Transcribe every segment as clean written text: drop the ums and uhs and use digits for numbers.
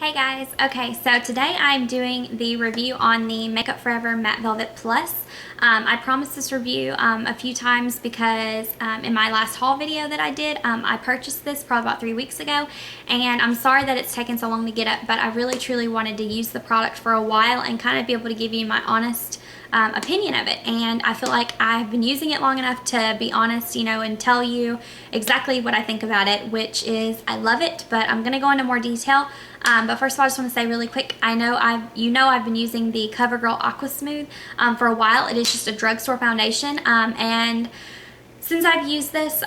Hey guys, okay, so today I'm doing the review on the Makeup Forever Matte Velvet Plus. I promised this review a few times because in my last haul video that I did, I purchased this probably about 3 weeks ago, and I'm sorry that it's taken so long to get up, but I really truly wanted to use the product for a while and kind of be able to give you my honest opinion of it. And I feel like I've been using it long enough to be honest, and tell you exactly what I think about it, which is I love it, but I'm going to go into more detail. But first of all, I just want to say really quick, I've been using the CoverGirl Aqua Smooth for a while. It is just a drugstore foundation, and since I've used this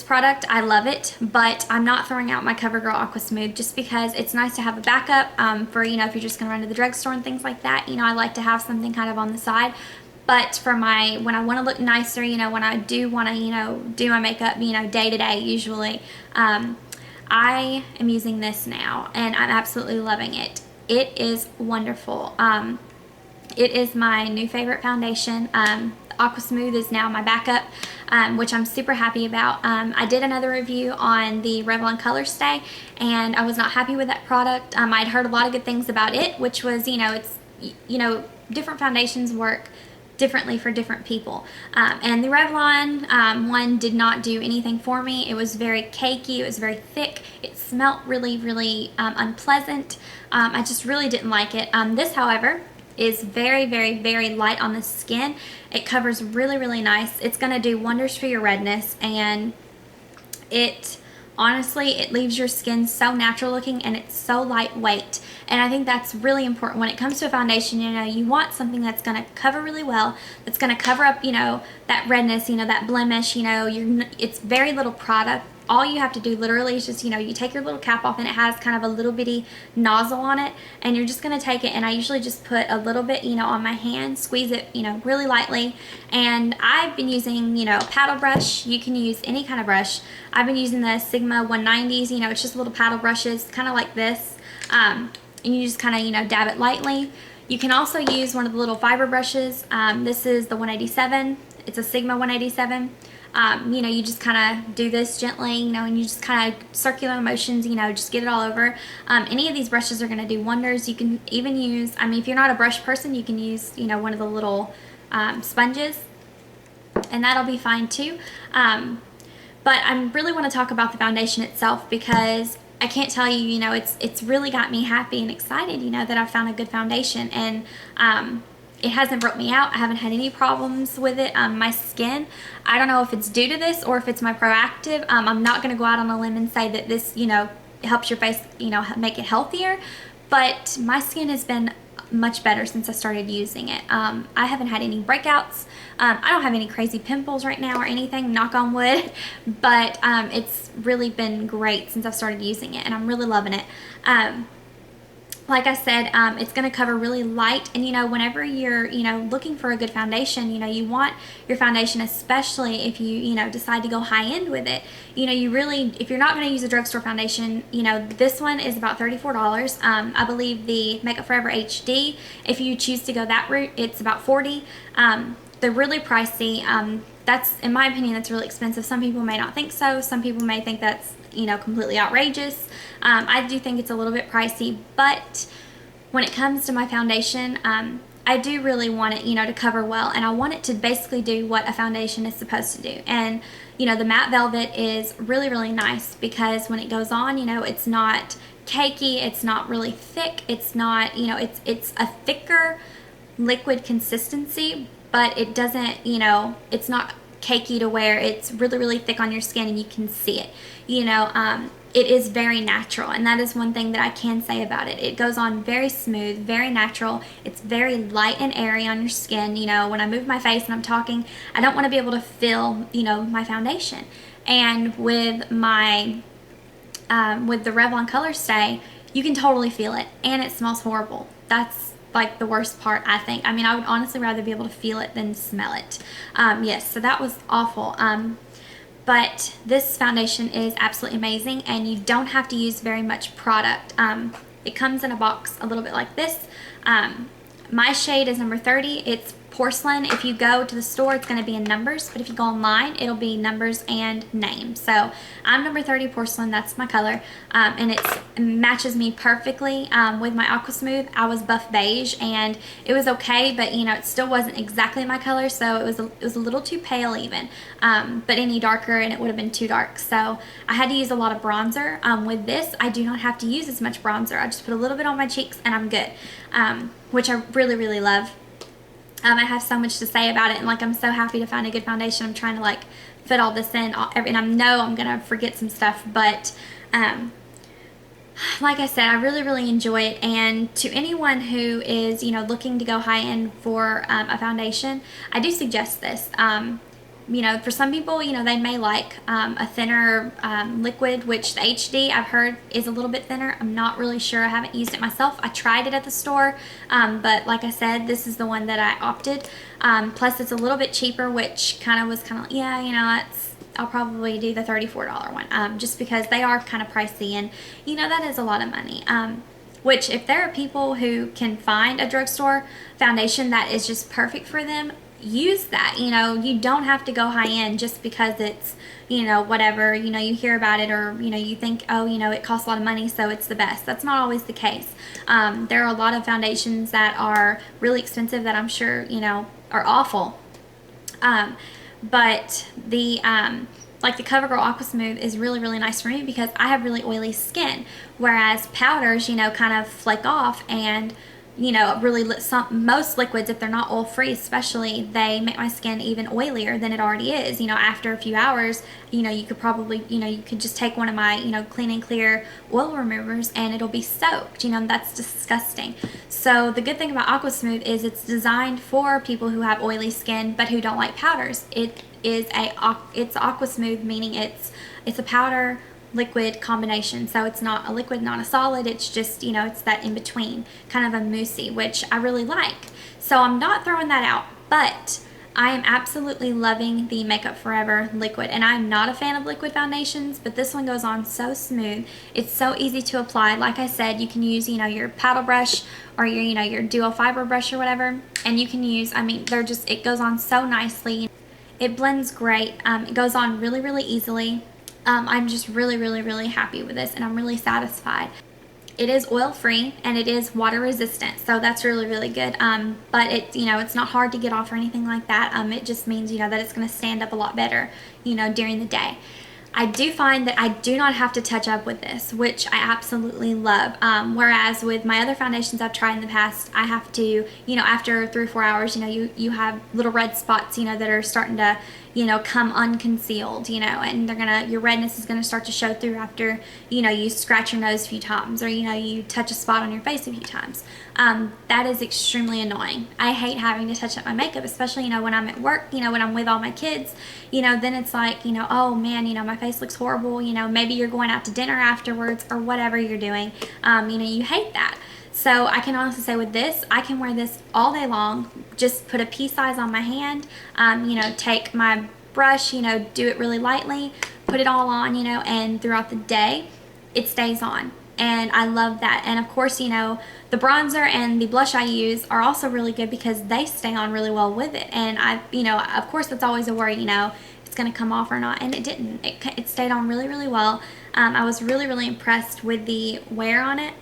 product, I love it, but I'm not throwing out my CoverGirl Aqua Smooth just because it's nice to have a backup for, if you're just going to run to the drugstore and things like that. I like to have something kind of on the side. But for when I want to look nicer, when I do want to, do my makeup, day to day usually, I am using this now, and I'm absolutely loving it. It is wonderful. It is my new favorite foundation. Aqua Smooth is now my backup, which I'm super happy about. I did another review on the Revlon Color Stay, and I was not happy with that product. I'd heard a lot of good things about it, which was, it's, different foundations work differently for different people. And the Revlon one did not do anything for me. It was very cakey. It was very thick. It smelled really, really unpleasant. I just really didn't like it. This, however, is very, very, very light on the skin. It covers really, really nice. It's going to do wonders for your redness, and honestly, it leaves your skin so natural looking, and it's so lightweight. And I think that's really important when it comes to a foundation. You want something that's going to cover really well, that's going to cover up, that redness, that blemish. It's very little product. All you have to do literally is just, you take your little cap off, and it has kind of a little bitty nozzle on it, and you're just going to take it, and I usually just put a little bit, on my hand, squeeze it, really lightly. And I've been using, paddle brush. You can use any kind of brush. I've been using the Sigma 190s, it's just little paddle brushes, kind of like this, and you just kind of, dab it lightly. You can also use one of the little fiber brushes. This is the 187. It's a Sigma 187. You just kind of do this gently, and you just kind of circular motions, just get it all over. Any of these brushes are going to do wonders. You can even use, if you're not a brush person, you can use, one of the little sponges, and that'll be fine too. But I really want to talk about the foundation itself, because I can't tell you, it's really got me happy and excited, that I've found a good foundation. And it hasn't broke me out. I haven't had any problems with it. My skin, I don't know if it's due to this or if it's my proactive. I'm not going to go out on a limb and say that this, helps your face, make it healthier. But my skin has been much better since I started using it. I haven't had any breakouts. I don't have any crazy pimples right now or anything, knock on wood. But it's really been great since I've started using it, and I'm really loving it. Like I said, it's going to cover really light, and whenever you're looking for a good foundation, you want your foundation, especially if you decide to go high end with it. You really, if you're not going to use a drugstore foundation, this one is about $34. I believe the Makeup Forever HD, if you choose to go that route, it's about $40. They're really pricey. That's, in my opinion, that's really expensive. Some people may not think so. Some people may think that's completely outrageous. I do think it's a little bit pricey, but when it comes to my foundation, I do really want it, to cover well, and I want it to basically do what a foundation is supposed to do. And, the matte velvet is really, really nice because when it goes on, it's not cakey, it's not really thick, it's not, it's a thicker liquid consistency, but it doesn't, it's not cakey to where it's really, really thick on your skin and you can see it. It is very natural, and that is one thing that I can say about it. It goes on very smooth, very natural. It's very light and airy on your skin. When I move my face and I'm talking, I don't want to be able to feel, my foundation. And with my, with the Revlon Color Stay, you can totally feel it, and it smells horrible. That's like the worst part, I think. I would honestly rather be able to feel it than smell it. Yes, so that was awful. But this foundation is absolutely amazing, and you don't have to use very much product. It comes in a box a little bit like this. My shade is number 30. It's porcelain. If you go to the store, it's going to be in numbers, but if you go online, it'll be numbers and name. So I'm number 30 porcelain. That's my color, and it matches me perfectly. With my Aqua Smooth, I was buff beige, and it was okay, but you know, it still wasn't exactly my color, so it was a little too pale even. But any darker and it would have been too dark, so I had to use a lot of bronzer. With this, I do not have to use as much bronzer. I just put a little bit on my cheeks and I'm good, which I really love. I have so much to say about it, and like I'm so happy to find a good foundation. I'm trying to like fit all this in, and I know I'm gonna forget some stuff, but like I said, I really enjoy it. And to anyone who is, you know, looking to go high end for a foundation, I do suggest this. You know, for some people, you know, they may like a thinner liquid, which the HD I've heard is a little bit thinner. I'm not really sure. I haven't used it myself. I tried it at the store, but like I said, this is the one that I opted. Plus, it's a little bit cheaper, which was kind of, yeah, you know, I'll probably do the $34 one, just because they are kind of pricey, and you know, that is a lot of money. Which, if there are people who can find a drugstore foundation that is just perfect for them, use that. You know, you don't have to go high end just because it's, you know, whatever, you know, you hear about it, or you know, you think, oh, you know, it costs a lot of money, so it's the best. That's not always the case. There are a lot of foundations that are really expensive that I'm sure, you know, are awful. But the like the CoverGirl Aqua Smooth is really nice for me because I have really oily skin, whereas powders, you know, kind of flake off, and you know, really most liquids, if they're not oil free especially, they make my skin even oilier than it already is. You know, after a few hours, you know, you could probably, you know, you could just take one of my, you know, Clean and Clear oil removers and it'll be soaked. You know, that's disgusting. So the good thing about Aqua Smooth is it's designed for people who have oily skin but who don't like powders. It's Aqua Smooth, meaning it's a powder liquid combination, so it's not a liquid, not a solid. It's just, you know, it's that in between, kind of a moussey, which I really like. So I'm not throwing that out, but I am absolutely loving the Makeup Forever liquid, and I'm not a fan of liquid foundations, but this one goes on so smooth. It's so easy to apply. Like I said, you can use, you know, your paddle brush or your, you know, your dual fiber brush or whatever, and you can use, I mean, it goes on so nicely. It blends great. It goes on really easily. I'm just really happy with this, and I'm really satisfied. It is oil free and it is water resistant, so that's really good. But it, you know, it's not hard to get off or anything like that. It just means, you know, that it's going to stand up a lot better, you know, during the day. I do find that I do not have to touch up with this, which I absolutely love. Whereas with my other foundations I've tried in the past, I have to, you know, after 3 or 4 hours, you know, you have little red spots, you know, that are starting to, you know, come unconcealed, you know, and your redness is gonna start to show through after, you know, you scratch your nose a few times, or, you know, you touch a spot on your face a few times. That is extremely annoying. I hate having to touch up my makeup, especially, you know, when I'm at work, you know, when I'm with all my kids, you know, then it's like, you know, oh man, you know, my face looks horrible, you know, maybe you're going out to dinner afterwards or whatever you're doing, you know, you hate that. So I can honestly say with this, I can wear this all day long. Just put a pea size on my hand, you know, take my brush, you know, do it really lightly, put it all on, you know, and throughout the day, it stays on. And I love that. And of course, you know, the bronzer and the blush I use are also really good because they stay on really well with it. And you know, of course, that's always a worry, you know, if it's going to come off or not. And it didn't. It stayed on really well. I was really impressed with the wear on it.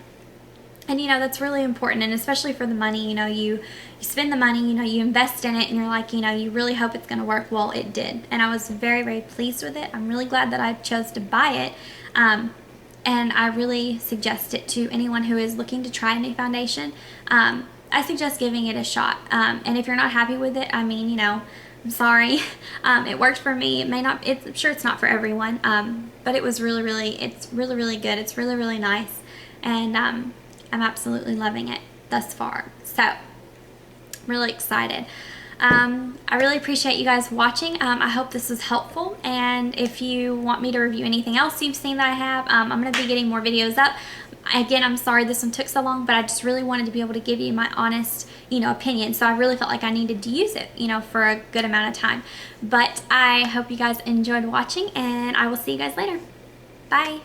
And you know, that's really important, and especially for the money, you know, you spend the money, you know, you invest in it, and you're like, you know, you really hope it's going to work. Well, it did, and I was very pleased with it. I'm really glad that I chose to buy it, and I really suggest it to anyone who is looking to try a new foundation. I suggest giving it a shot, and if you're not happy with it, I mean, you know, I'm sorry. It worked for me. It may not. I'm sure it's not for everyone, but it was it's really good. It's really nice, and I'm absolutely loving it thus far. So, I'm really excited. I really appreciate you guys watching. I hope this was helpful, and if you want me to review anything else you've seen that I have, I'm going to be getting more videos up. Again, I'm sorry this one took so long, but I just really wanted to be able to give you my honest, you know, opinion. So I really felt like I needed to use it, you know, for a good amount of time. But I hope you guys enjoyed watching, and I will see you guys later. Bye.